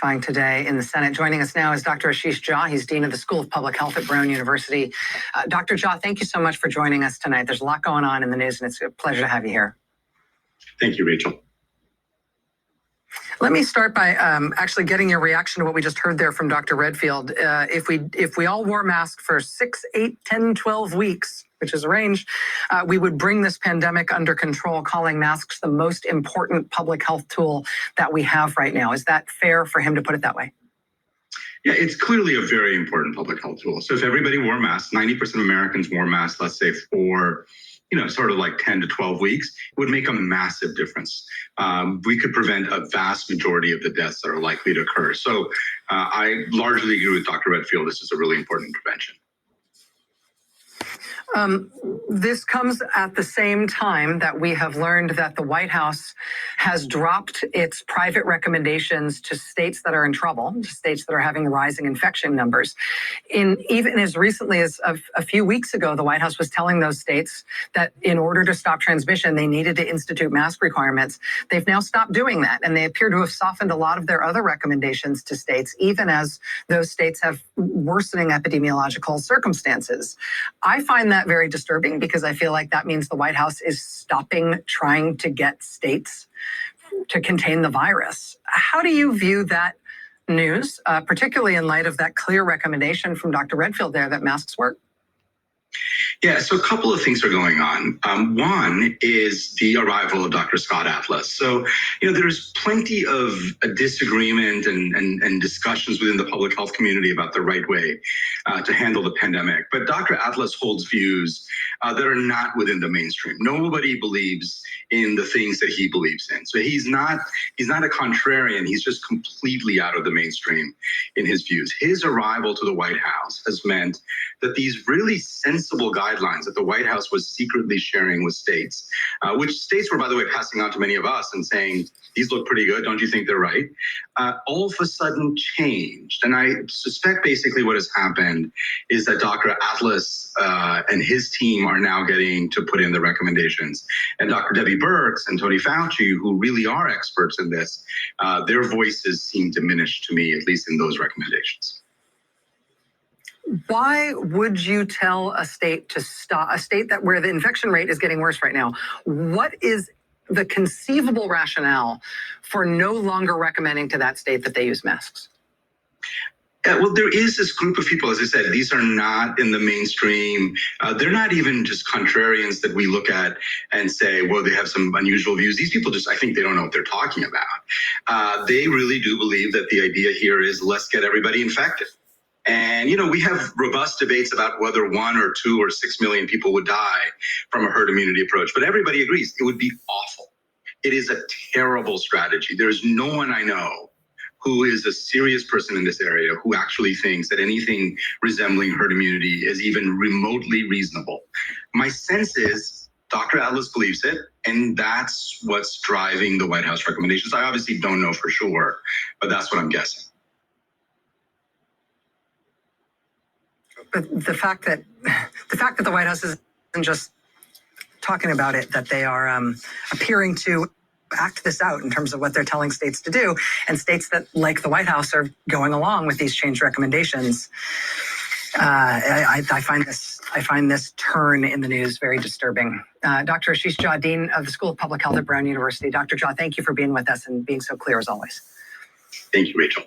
testifying today in the Senate. Joining us now is Dr. Ashish Jha. He's Dean of the School of Public Health at Brown University. Dr. Jha, thank you so much for joining us tonight. There's a lot going on in the news, and it's a pleasure to have you here. Thank you, Rachel. Let me start by actually getting your reaction to what we just heard there from Dr. Redfield. If we all wore masks for 6, 8, 10, 12 weeks, which is a range, we would bring this pandemic under control, calling masks the most important public health tool that we have right now. Is that fair for him to put it that way? Yeah, it's clearly a very important public health tool. So if everybody wore masks, 90% of Americans wore masks, let's say for sort of like 10 to 12 weeks, it would make a massive difference. We could prevent a vast majority of the deaths that are likely to occur. So I largely agree with Dr. Redfield. This is a really important prevention. This comes at the same time that we have learned that the White House has dropped its private recommendations to states that are in trouble, to states that are having rising infection numbers. Even as recently as a few weeks ago, the White House was telling those states that in order to stop transmission, they needed to institute mask requirements. They've now stopped doing that, and they appear to have softened a lot of their other recommendations to states, even as those states have worsening epidemiological circumstances. I find that very disturbing because I feel like that means the White House is stopping trying to get states to contain the virus. How do you view that news, particularly in light of that clear recommendation from Dr. Redfield there that masks work? Yeah, so a couple of things are going on. One is the arrival of Dr. Scott Atlas. So, there's plenty of disagreement and discussions within the public health community about the right way to handle the pandemic. But Dr. Atlas holds views that are not within the mainstream. Nobody believes in the things that he believes in. So he's not a contrarian. He's just completely out of the mainstream in his views. His arrival to the White House has meant that these really sensible guidelines that the White House was secretly sharing with states, which states were, by the way, passing on to many of us and saying, these look pretty good, don't you think they're right? All of a sudden changed. And I suspect basically what has happened is that Dr. Atlas and his team are now getting to put in the recommendations. And Dr. Debbie Birx and Tony Fauci, who really are experts in this, their voices seem diminished to me, at least in those recommendations. Why would you tell a state to stop, a state that where the infection rate is getting worse right now? What is the conceivable rationale for no longer recommending to that state that they use masks? Well, there is this group of people, as I said, these are not in the mainstream. They're not even just contrarians that we look at and say, well, they have some unusual views. These people I think they don't know what they're talking about. They really do believe that the idea here is let's get everybody infected. And, we have robust debates about whether 1 or 2 or 6 million people would die from a herd immunity approach. But everybody agrees it would be awful. It is a terrible strategy. There's no one I know who is a serious person in this area who actually thinks that anything resembling herd immunity is even remotely reasonable. My sense is Dr. Atlas believes it, and that's what's driving the White House recommendations. I obviously don't know for sure, but that's what I'm guessing. But the fact that the White House isn't just talking about it, that they are appearing to act this out in terms of what they're telling states to do, and states that, like the White House, are going along with these change recommendations. I find this turn in the news very disturbing. Dr. Ashish Jha, Dean of the School of Public Health at Brown University. Dr. Jha, thank you for being with us and being so clear as always. Thank you, Rachel.